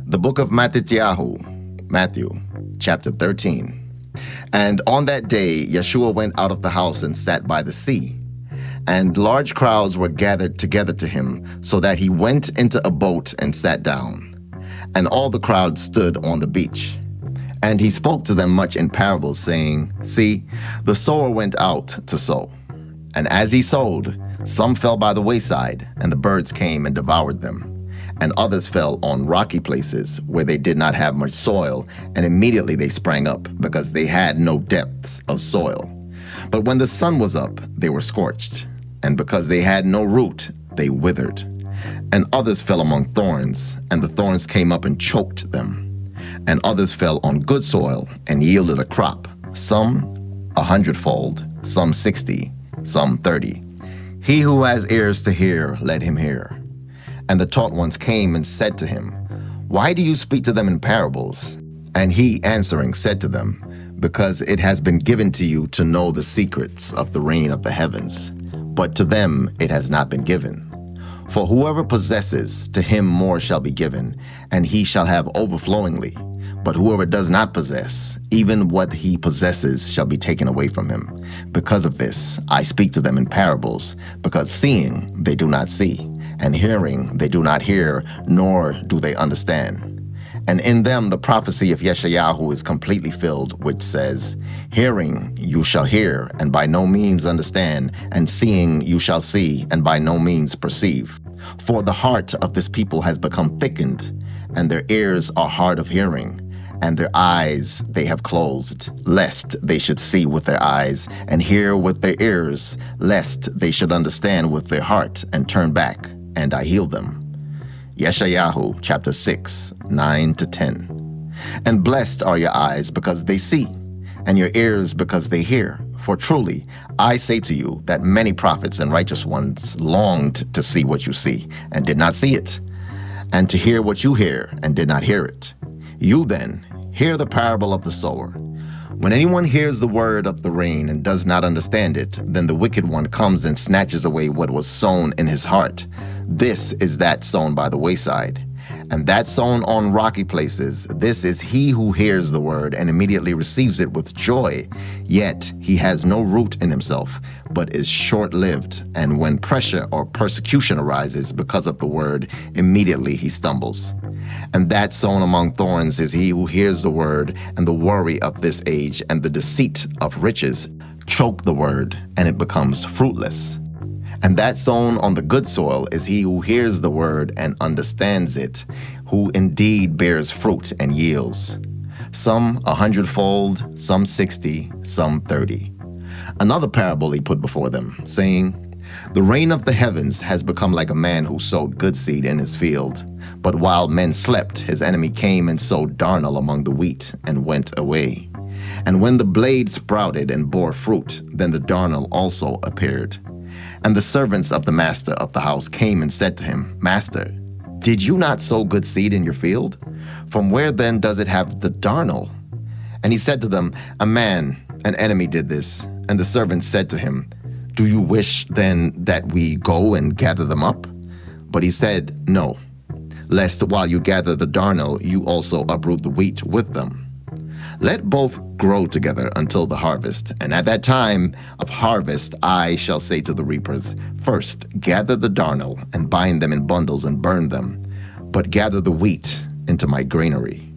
The book of Mattithyahu, Matthew, chapter 13. And on that day, Yeshua went out of the house and sat by the sea. And large crowds were gathered together to him, so that he went into a boat and sat down. And all the crowd stood on the beach. And he spoke to them much in parables, saying, See, the sower went out to sow. And as he sowed, some fell by the wayside, and the birds came and devoured them. And others fell on rocky places where they did not have much soil, and immediately they sprang up, because they had no depths of soil. But when the sun was up, they were scorched, and because they had no root, they withered. And others fell among thorns, and the thorns came up and choked them. And others fell on good soil and yielded a crop, some 100-fold, some 60, some 30. He who has ears to hear, let him hear. And the taught ones came and said to him, Why do you speak to them in parables? And he answering said to them, Because it has been given to you to know the secrets of the reign of the heavens, but to them it has not been given. For whoever possesses, to him more shall be given, and he shall have overflowingly. But whoever does not possess, even what he possesses shall be taken away from him. Because of this, I speak to them in parables, because seeing they do not see, and hearing they do not hear, nor do they understand. And in them the prophecy of Yeshayahu is completely filled, which says, Hearing you shall hear, and by no means understand, and seeing you shall see, and by no means perceive. For the heart of this people has become thickened, and their ears are hard of hearing, and their eyes they have closed, lest they should see with their eyes, and hear with their ears, lest they should understand with their heart, and turn back, and I heal them. Yeshayahu chapter 6, 9-10. And blessed are your eyes because they see, and your ears because they hear. For truly, I say to you that many prophets and righteous ones longed to see what you see, and did not see it, and to hear what you hear, and did not hear it. You then, hear the parable of the sower. When anyone hears the word of the reign and does not understand it, then the wicked one comes and snatches away what was sown in his heart. This is that sown by the wayside. And that sown on rocky places, this is he who hears the word and immediately receives it with joy. Yet he has no root in himself, but is short-lived. And when pressure or persecution arises because of the word, immediately he stumbles. And that sown among thorns is he who hears the word, and the worry of this age and the deceit of riches choke the word, and it becomes fruitless. And that sown on the good soil is he who hears the word and understands it, who indeed bears fruit and yields, some 100-fold, some 60, some 30. Another parable he put before them, saying, The reign of the heavens has become like a man who sowed good seed in his field. But while men slept, his enemy came and sowed darnel among the wheat and went away. And when the blade sprouted and bore fruit, then the darnel also appeared. And the servants of the master of the house came and said to him, Master, did you not sow good seed in your field? From where then does it have the darnel? And he said to them, A man, an enemy, did this. And the servants said to him, Do you wish then that we go and gather them up? But he said, No, lest while you gather the darnel, you also uproot the wheat with them. Let both grow together until the harvest, and at that time of harvest I shall say to the reapers, First gather the darnel and bind them in bundles and burn them, but gather the wheat into my granary.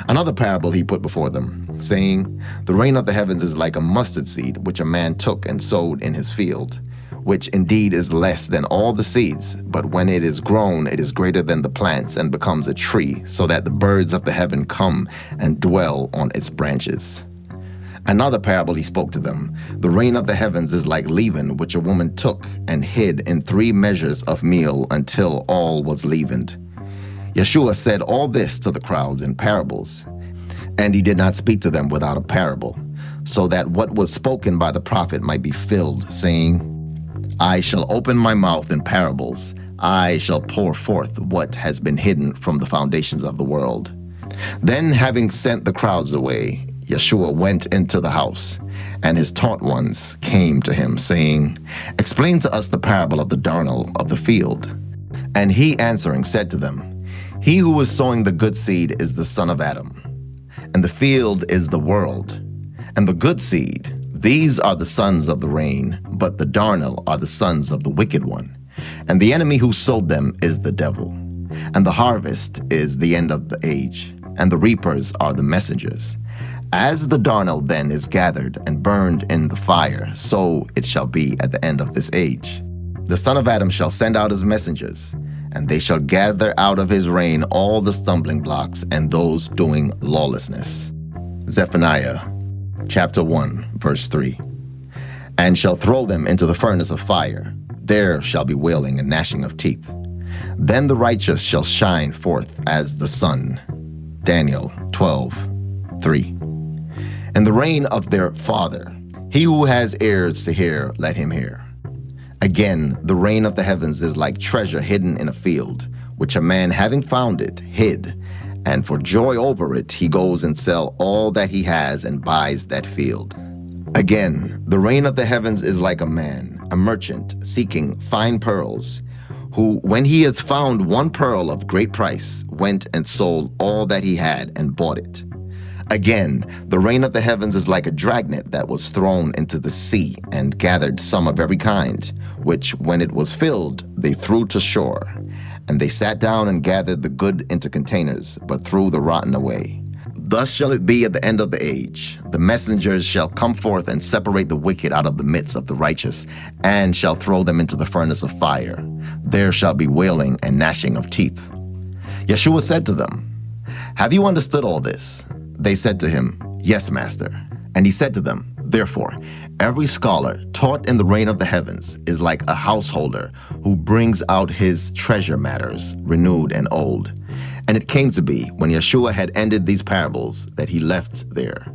Another parable he put before them, saying, The reign of the heavens is like a mustard seed, which a man took and sowed in his field, which indeed is less than all the seeds, but when it is grown, it is greater than the plants and becomes a tree, so that the birds of the heaven come and dwell on its branches. Another parable he spoke to them, The reign of the heavens is like leaven, which a woman took and hid in 3 measures of meal until all was leavened. Yeshua said all this to the crowds in parables, and he did not speak to them without a parable, so that what was spoken by the prophet might be filled, saying, I shall open my mouth in parables. I shall pour forth what has been hidden from the foundations of the world. Then, having sent the crowds away, Yeshua went into the house, and his taught ones came to him, saying, Explain to us the parable of the darnel of the field. And he answering said to them, He who is sowing the good seed is the son of Adam, and the field is the world. And the good seed, these are the sons of the rain, but the darnel are the sons of the wicked one. And the enemy who sowed them is the devil. And the harvest is the end of the age, and the reapers are the messengers. As the darnel then is gathered and burned in the fire, so it shall be at the end of this age. The Son of Adam shall send out his messengers, and they shall gather out of his reign all the stumbling blocks and those doing lawlessness. Zephaniah chapter 1, verse 3. And shall throw them into the furnace of fire. There shall be wailing and gnashing of teeth. Then the righteous shall shine forth as the sun. Daniel 12:3. In the reign of their father, he who has ears to hear, let him hear. Again, the reign of the heavens is like treasure hidden in a field, which a man having found it, hid, and for joy over it, he goes and sells all that he has and buys that field. Again, the reign of the heavens is like a man, a merchant, seeking fine pearls, who, when he has found one pearl of great price, went and sold all that he had and bought it. Again, the reign of the heavens is like a dragnet that was thrown into the sea and gathered some of every kind, which, when it was filled, they threw to shore. And they sat down and gathered the good into containers, but threw the rotten away. Thus shall it be at the end of the age. The messengers shall come forth and separate the wicked out of the midst of the righteous, and shall throw them into the furnace of fire. There shall be wailing and gnashing of teeth. Yeshua said to them, Have you understood all this? They said to him, Yes, Master. And he said to them, Therefore, every scholar taught in the reign of the heavens is like a householder who brings out his treasure matters, renewed and old. And it came to be, when Yeshua had ended these parables, that he left there.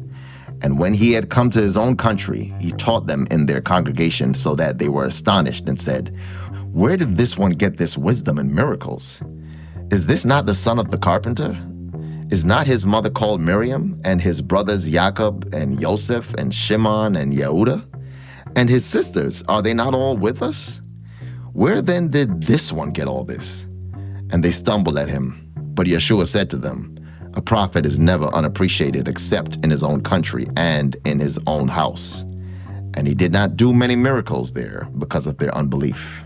And when he had come to his own country, he taught them in their congregation, so that they were astonished and said, Where did this one get this wisdom and miracles? Is this not the son of the carpenter? Is not his mother called Miriam, and his brothers Jacob and Joseph and Shimon and Yehudah? And his sisters, are they not all with us? Where then did this one get all this? And they stumbled at him. But Yeshua said to them, A prophet is never unappreciated except in his own country and in his own house. And he did not do many miracles there because of their unbelief.